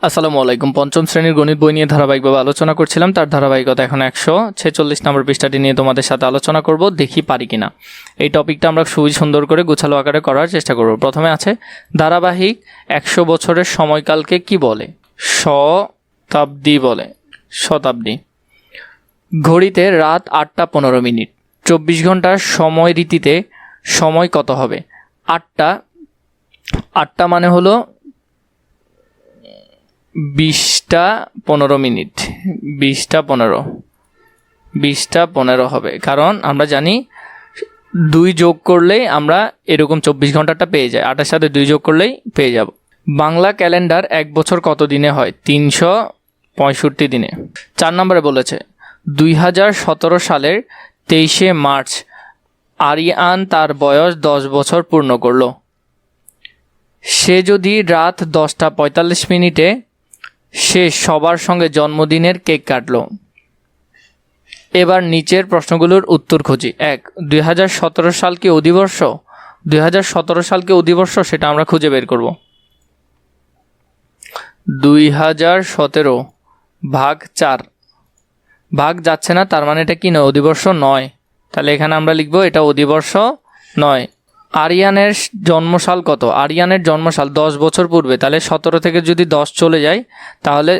আসসালামু আলাইকুম। পঞ্চম শ্রেণীর গণিত বই নিয়ে ধারাবাহিকভাবে আলোচনা করছিলাম, তার ধারাবাহিকতা এখন 146 নম্বর পৃষ্ঠাটি নিয়ে তোমাদের সাথে আলোচনা করব। দেখি পারি কিনা। এই টপিকটা আমরা খুবই সুন্দর করে গোছালো আকারে করার চেষ্টা করব। প্রথমে আছে ধারাবাহিক 100 বছরের সময়কালকে কি বলে? শতাব্দী বলে। শতাব্দী। ঘড়িতে রাত 8টা 15 মিনিট। 24 ঘন্টার সময় রীতিতে সময় কত হবে? 8টা মানে হলো 20টা 15 মিনিট। 20টা 15 হবে, কারণ আমরা জানি 2 যোগ করলেই আমরা এরকম 24 ঘন্টাটা পেয়ে যাই। 8-এর সাথে 2 যোগ করলেই পেয়ে যাব। বাংলা ক্যালেন্ডার এক বছর কত দিনে হয়? 365 দিনে। 4 নম্বরে বলেছে 2017 সালের 23শে মার্চ আরিয়ান তার বয়স 10 বছর পূর্ণ করল। সে যদি রাত 10টা 45 মিনিটে সে সবার সঙ্গে জন্মদিনের কেক কাটলো। এবার নিচের প্রশ্নগুলোর উত্তর খুঁজি। 1. 2017 সাল কি অধিবর্ষ? 2017 সাল কি অধিবর্ষ সেটা আমরা খুঁজে বের করব। 2017 ভাগ 4, ভাগ যাচ্ছে না, তার মানে এটা কি নয়? অধিবর্ষ নয়। তাহলে এখানে আমরা লিখব এটা অধিবর্ষ নয়। আরিয়ানের জন্মসাল কত? আরিয়ানের জন্মসাল 10 বছর পূর্বে, তাহলে 17 থেকে যদি 10 চলে যায় তাহলে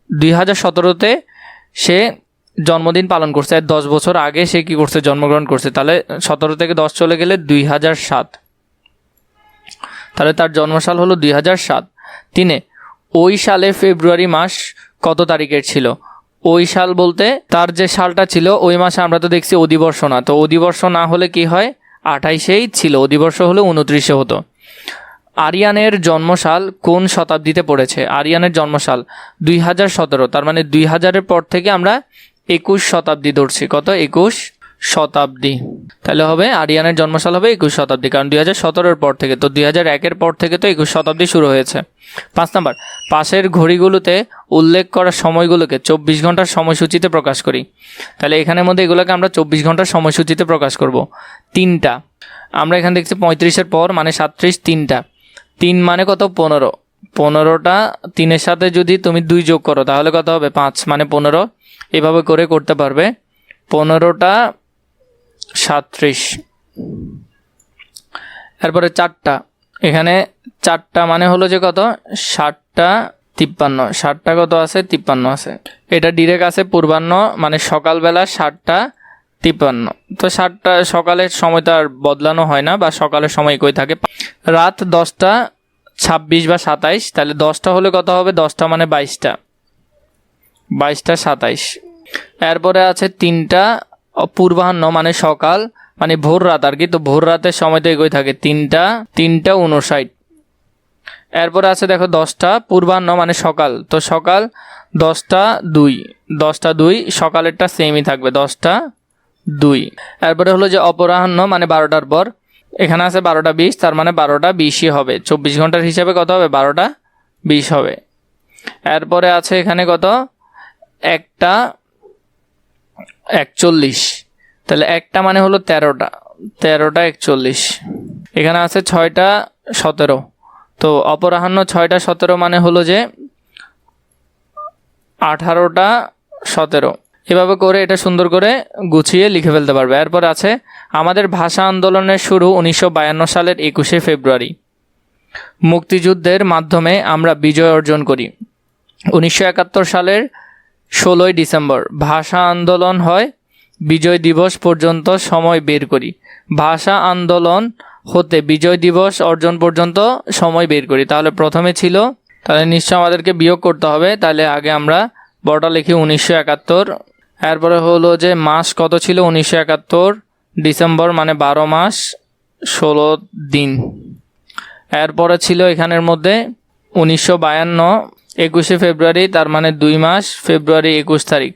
2017-তে সে জন্মদিন পালন করছে। 10 বছর আগে সে কি করছে? জন্মগ্রহণ করছে। তাহলে 17 থেকে 10 চলে গেলে 2007, তাহলে তার জন্মসাল হলো 2007। 3. ওই সালে ফেব্রুয়ারি মাস কত তারিখের ছিল? ওই সাল বলতে তার যে সালটা ছিল ওই মাসে আমরা তো দেখছি অধিবর্ষ না, তো অধিবর্ষ না হলে কি হয়? 28-এই ছিল, অধিবর্ষ হলে 29-এ হতো। আরিয়ানের জন্মসাল কোন শতাব্দীতে পড়েছে? আরিয়ানের জন্মসাল 2017, তার মানে 2000-এর পর থেকে আমরা 21 শতাব্দী ধরছি। কত? 21 শতাব্দী। তাহলে হবে আরিয়ানের জন্মসাল হবে 21 শতাব্দী, কারণ 2017-এর পর থেকে, তো 2001-এর পর থেকে তো 21 শতাব্দী শুরু হয়েছে। 5 নম্বর, পাশের ঘড়িগুলোতে উল্লেখ করা সময়গুলোকে 24 ঘন্টার সময়সূচিতে প্রকাশ করি। তাহলে এখানের মধ্যে এগুলোকে আমরা 24 ঘন্টার সময়সূচিতে প্রকাশ করব। 3টা আমরা এখানে দেখছি 35-এর পর মানে 37, 3টা 3 মানে কত? 15। 15টা 3-এর সাথে যদি তুমি 2 যোগ করো তাহলে কত হবে? 5 মানে 15। এভাবে করে করতে পারবে। 15টা 37। এরপরে 4টা, এখানে 4টা মানে হলো যে কত? 7টা 53। 7টা কত আছে? 53 আছে। এটা ডিরেক্ট আছে পূর্বাহ্ন, মানে সকালবেলা 7টা 53। তো 7টা সকালের সময় তো আর বদলানো হয় না, বা সকালের সময় একই থাকে। রাত 10টা 26 বা 27, তাহলে 10টা হলে কত হবে? 10টা মানে 22টা 27। এরপরে আছে 3টা পূর্বাহ্ন মানে সকাল, মানে ভোর রাত আর কি, তো ভোর রাতের সময় তো একই থাকে। 3টা 59। এরপরে আছে দেখো 10টা পূর্বাহ্ন মানে সকাল, তো সকাল 10টা 2 সকালেরটা সেমই থাকবে, 10টা 2। এরপরে হলো যে অপরাহ্ন মানে 12টার পর, এখানে আছে 12টা 20, তার মানে 12টা 20ই হবে। 24 ঘন্টার হিসাবে কত হবে? 12টা 20 হবে। এরপরে আছে এখানে কত? 1টা 41, তাহলে 1টা মানে হলো 13টা 41। এখানে আছে 6টা 17, তো অপরাহ্ন 6টা 17 মানে হলো যে 18টা 17। এভাবে করে এটা সুন্দর করে গুছিয়ে লিখে ফেলতে পারবে। এরপর আছে আমাদের ভাষা আন্দোলনের শুরু 1952 সালের 21শে ফেব্রুয়ারি। মুক্তিযুদ্ধের মাধ্যমে আমরা বিজয় অর্জন করি। 1971 সালের 16ই ডিসেম্বর ভাষা আন্দোলন হয়। বিজয় দিবস পর্যন্ত সময় বের করি। ভাষা আন্দোলন হতে বিজয় দিবস অর্জন পর্যন্ত সময় বের করি। তাহলে প্রথমে ছিল, তাহলে নিশ্চয় আমাদেরকে বিয়োগ করতে হবে। তাহলে আগে আমরা বড়টা লিখি 1971। এরপরে হলো যে মাস কত ছিল? 1971 ডিসেম্বর মানে 12 মাস 16 দিন। এরপরে ছিল এখানের মধ্যে 1952 21শে ফেব্রুয়ারি, তার মানে 2 মাস ফেব্রুয়ারি 21 তারিখ।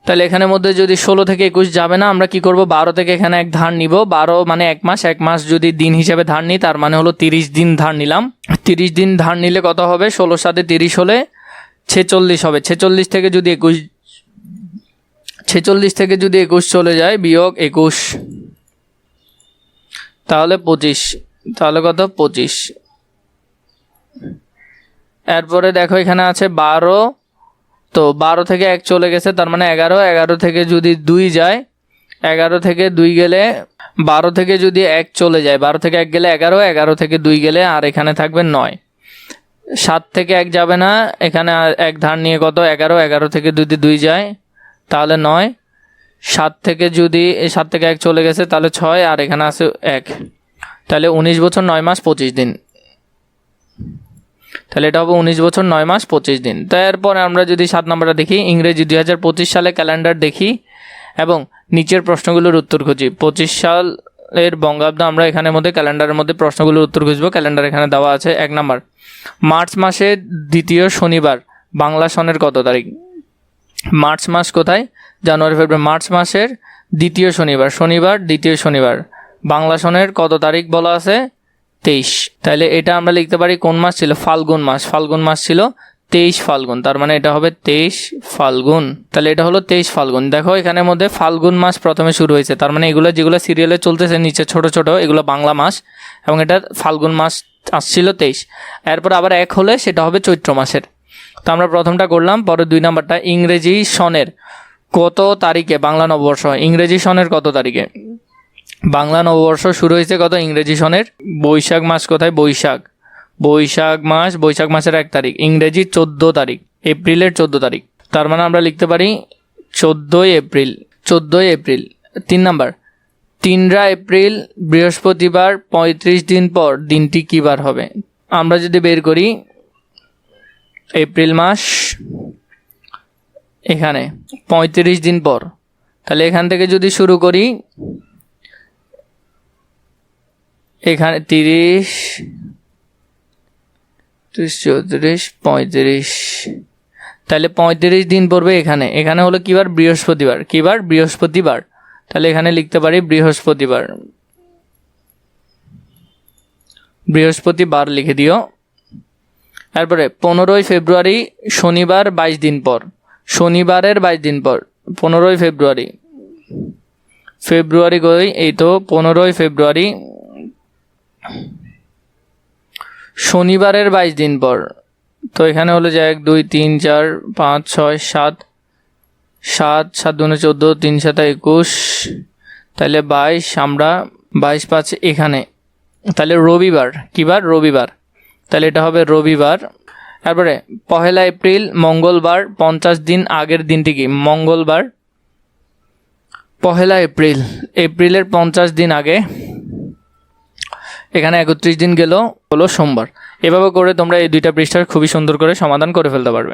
তাহলে এখানের মধ্যে যদি 16 থেকে 21 যাবে না, আমরা কি করব? 12 থেকে এখানে এক ধার নিব। 12 মানে 1 মাস, 1 মাস যদি দিন হিসেবে ধার নিই তার মানে হলো 30 দিন ধার নিলাম। 30 দিন ধার নিলে কত হবে? 16 সাথে 30 হলে 46 হবে। 46 থেকে যদি 21 চলে যায় বিয়োগ 21, তাহলে 25, তাহলে কত? 25। এরপরে দেখো এখানে আছে 12, তো 12 থেকে 1 চলে গেছে, তার মানে 11, 11 থেকে যদি 2 যায়, 11 থেকে 2 গেলে 12 থেকে যদি 1 চলে যায়, 12 থেকে 1 গেলে 11, 11 থেকে 2 গেলে আর এখানে থাকবে 9। 7 থেকে 1 যাবে না, এখানে 1 ধার নিয়ে কত 11, 11 থেকে যদি 2 যায় তাহলে 9। 7 থেকে 1 চলে গেছে তাহলে 6, আর এখানে আছে 1, তাহলে 19 বছর 9 মাস 25 দিন। তাহলে এটা হবে 19 বছর 9 মাস 25 দিন। তারপরে আমরা যদি 7 নম্বরটা দেখি, ইংরেজি 2025 সালে ক্যালেন্ডার দেখি এবং নিচের প্রশ্নগুলোর উত্তর খুঁজি। 25 সালের বঙ্গাব্দ আমরা এখানের মধ্যে ক্যালেন্ডারের মধ্যে প্রশ্নগুলোর উত্তর খুঁজবো। ক্যালেন্ডার এখানে দেওয়া আছে। 1 নম্বর, মার্চ মাসের দ্বিতীয় শনিবার বাংলা সনের কত তারিখ? মার্চ মাস কোথায়? জানুয়ারি, ফেব্রুয়ারি। মার্চ মাসের দ্বিতীয় শনিবার, শনিবার দ্বিতীয় শনিবার, বাংলা সনের কত তারিখ বলা আছে? 23। তাহলে এটা আমরা লিখতে পারি কোন মাস ছিল? ফাল্গুন মাস। ফাল্গুন মাস ছিল 23 ফাল্গুন, তার মানে এটা হবে 23 ফাল্গুন। তাহলে এটা হলো 23 ফাল্গুন। দেখো এখানের মধ্যে ফাল্গুন মাস প্রথমে শুরু হয়েছে, তার মানে এগুলো যেগুলো সিরিয়ালে চলতেছে নিচে ছোট ছোট, এগুলো বাংলা মাস এবং এটা ফাল্গুন মাস আসছিল 23। এরপর আবার 1 হলে সেটা হবে চৈত্র মাসের। তো আমরা প্রথমটা করলাম। পরে 2 নাম্বারটা, ইংরেজি সনের কত তারিখে বাংলা নববর্ষ? ইংরেজি সনের কত তারিখে বাংলা নববর্ষ শুরু হয়েছে? কত ইংরেজি সনের? বৈশাখ মাস কোথায়? বৈশাখ, বৈশাখ মাস, বৈশাখ মাসের 1 তারিখ, ইংরেজি 14 তারিখ, এপ্রিলের 14 তারিখ। তার মানে আমরা লিখতে পারি 14 এপ্রিল, 14 এপ্রিল। 3 নাম্বার, 3 এপ্রিল বৃহস্পতিবার 35 দিন পর দিনটি কী বার হবে? আমরা যদি বের করি এপ্রিল মাস এখানে 35 দিন পর, তাহলে এখান থেকে যদি শুরু করি, এখানে 30, 34, 35, তাহলে 35 দিন পড়বে এখানে। এখানে হলো কী বার? বৃহস্পতিবার। কী বার? বৃহস্পতিবার। তাহলে এখানে লিখতে পারি বৃহস্পতিবার, বৃহস্পতিবার লিখে দিও। তারপরে 15 ফেব্রুয়ারি শনিবার 22 দিন পর, শনিবারের 22 দিন পর, 15 ফেব্রুয়ারি, ফেব্রুয়ারি কই? এই তো 15 ফেব্রুয়ারি শনিবারের 22 দিন পর। তো এখানে হলো যে 1 2 3 4 5 6 7, 7 7 2 14, 3 7 21, তাহলে 22, আমরা 22 5 এখানে, তাহলে রবিবার। কী বার? রবিবার। তাহলে এটা হবে রবিবার। তারপরে 1 এপ্রিল মঙ্গলবার 50 দিন আগের দিনটি কি? মঙ্গলবার। 1 এপ্রিল, এপ্রিলের 50 দিন আগে, এখানে 31 দিন গেল, হলো সোমবার। এভাবে করে তোমরা এই 2টা পৃষ্ঠার খুবই সুন্দর করে সমাধান করে ফেলতে পারবে।